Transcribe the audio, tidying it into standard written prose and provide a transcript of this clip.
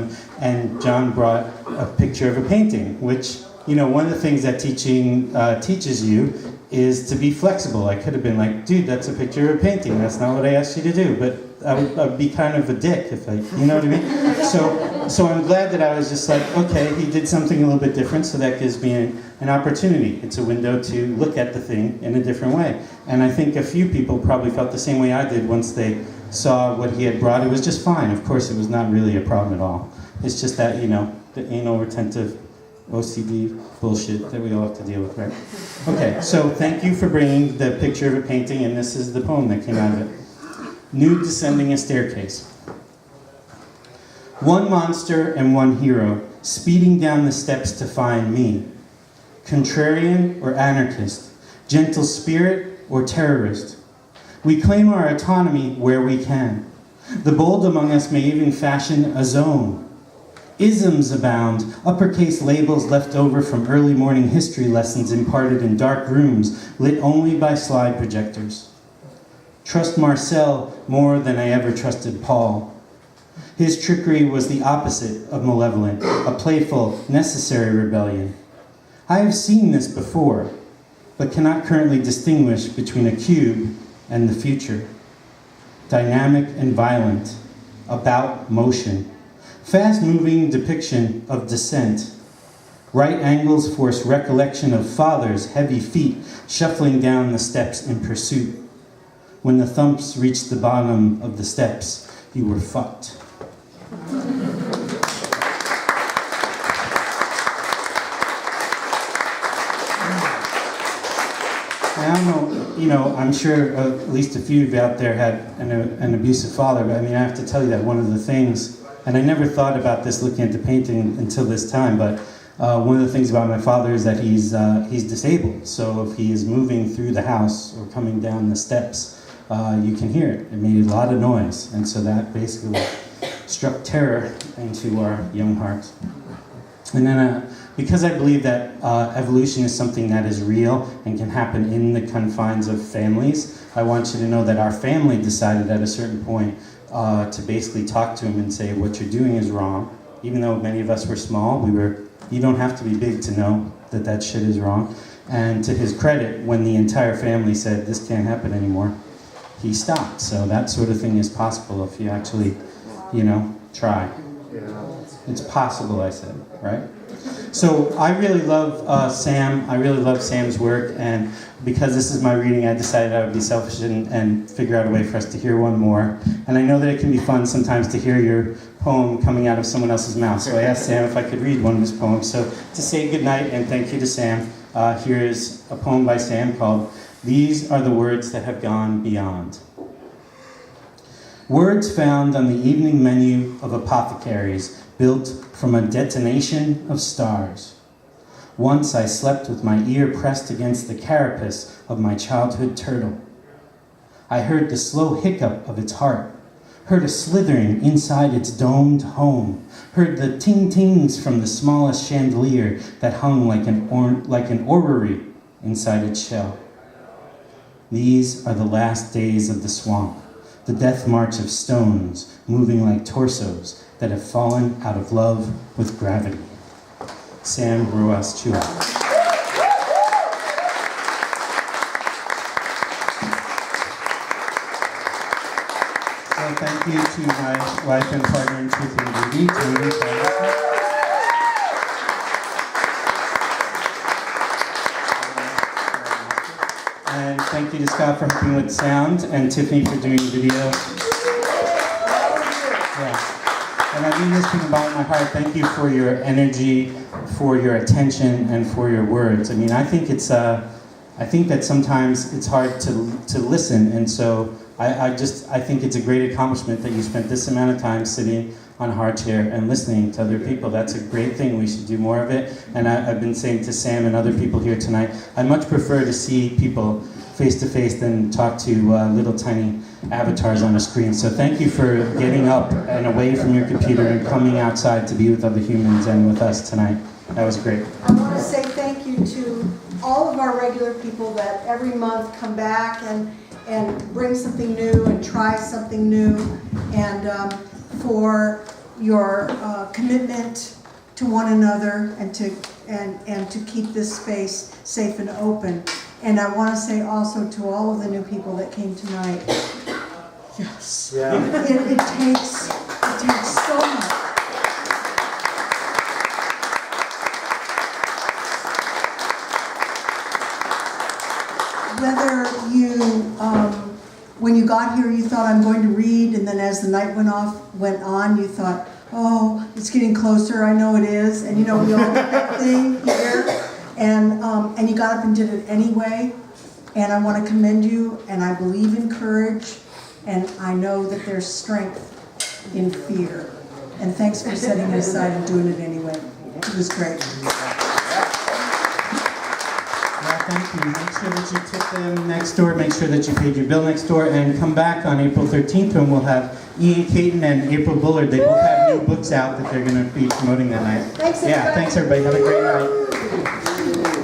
them, and John brought a picture of a painting, which, you know, one of the things that teaching teaches you is to be flexible. I could have been like, dude, that's a picture of a painting. That's not what I asked you to do. But I'd be kind of a dick if I, you know what I mean? So I'm glad that I was just like, okay, he did something a little bit different, so that gives me an opportunity. It's a window to look at the thing in a different way. And I think a few people probably felt the same way I did once they saw what he had brought. It was just fine. Of course, it was not really a problem at all. It's just that, you know, the anal retentive OCD bullshit that we all have to deal with, right? Okay, so thank you for bringing the picture of a painting, and this is the poem that came out of it. Nude descending a staircase. One monster and one hero, speeding down the steps to find me. Contrarian or anarchist, gentle spirit or terrorist. We claim our autonomy where we can. The bold among us may even fashion a zone. Isms abound, uppercase labels left over from early morning history lessons imparted in dark rooms lit only by slide projectors. Trust Marcel more than I ever trusted Paul. His trickery was the opposite of malevolent, a playful, necessary rebellion. I have seen this before, but cannot currently distinguish between a cube and the future. Dynamic and violent, about motion. Fast-moving depiction of descent. Right angles force recollection of father's heavy feet shuffling down the steps in pursuit. When the thumps reached the bottom of the steps, you were fucked. I don't know, you know, I'm sure at least a few of you out there had an abusive father, but I mean, I have to tell you that one of the things, and I never thought about this looking at the painting until this time, but one of the things about my father is that he's disabled. So if he is moving through the house or coming down the steps, you can hear it. It made a lot of noise. And so that basically struck terror into our young hearts. And then because I believe that evolution is something that is real and can happen in the confines of families, I want you to know that our family decided at a certain point to basically talk to him and say, what you're doing is wrong. Even though many of us were small, you don't have to be big to know that that shit is wrong. And to his credit, when the entire family said, this can't happen anymore, he stopped. So that sort of thing is possible if you actually, you know, try. It's possible, I said, right? So I really love Sam. I really love Sam's work, and because this is my reading, I decided I would be selfish and figure out a way for us to hear one more. And I know that it can be fun sometimes to hear your poem coming out of someone else's mouth. So I asked Sam if I could read one of his poems. So to say goodnight and thank you to Sam, here is a poem by Sam called These Are the Words That Have Gone Beyond. Words found on the evening menu of apothecaries, built from a detonation of stars. Once I slept with my ear pressed against the carapace of my childhood turtle. I heard the slow hiccup of its heart, heard a slithering inside its domed home, heard the ting-tings from the smallest chandelier that hung like an orrery inside its shell. These are the last days of the swamp, the death march of stones moving like torsos that have fallen out of love with gravity. Sam Ruas Chua. So thank you to my wife and partner in Truth and Beauty, Tony. And thank you to Scott for helping with sound, and Tiffany for doing video. Yeah. And I mean this from the bottom of my heart. Thank you for your energy, for your attention, and for your words. I mean, I think that sometimes it's hard to listen, and so I think it's a great accomplishment that you spent this amount of time sitting on a hard chair and listening to other people. That's a great thing. We should do more of it. And I've been saying to Sam and other people here tonight, I much prefer to see people face to face than talk to little tiny avatars on a screen. So thank you for getting up and away from your computer and coming outside to be with other humans and with us tonight. That was great. I want to say thank you to all of our regular people that every month come back and bring something new and try something new, and for your commitment to one another and to keep this space safe and open. And I want to say also to all of the new people that came tonight, yes, it takes so much. Whether you, when you got here, you thought, I'm going to read, and then as the night went on, you thought, oh, it's getting closer, I know it is, and you know, we all get that thing here, and you got up and did it anyway, and I want to commend you, and I believe in courage, and I know that there's strength in fear, and thanks for setting it aside and doing it anyway. It was great. Thank you. Make sure that you tip them next door. Make sure that you paid your bill next door. And come back on April 13th when we'll have Ian Caton and April Bullard. They both have new books out that they're going to be promoting that night. Thanks, everybody. Yeah, thanks everybody. Have a great night.